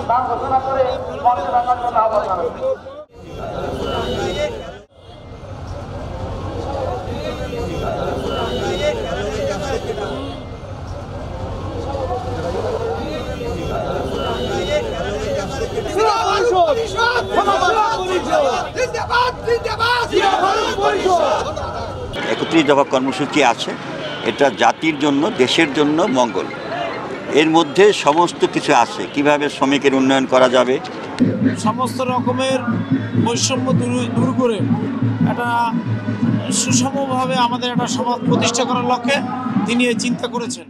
নাম ঘোষণা করে মঞ্চে রাখার জন্য আহ্বান জানাচ্ছি। একত্রিশ দফা কর্মসূচি আছে, এটা জাতির জন্য, দেশের জন্য মঙ্গল। এর মধ্যে সমস্ত কিছু আছে, কিভাবে শ্রমিকের উন্নয়ন করা যাবে, সমস্ত রকমের বৈষম্য দূর করে একটা সুষমভাবে আমাদের একটা সমাজ প্রতিষ্ঠা করার লক্ষ্যে তিনি এই চিন্তা করেছেন।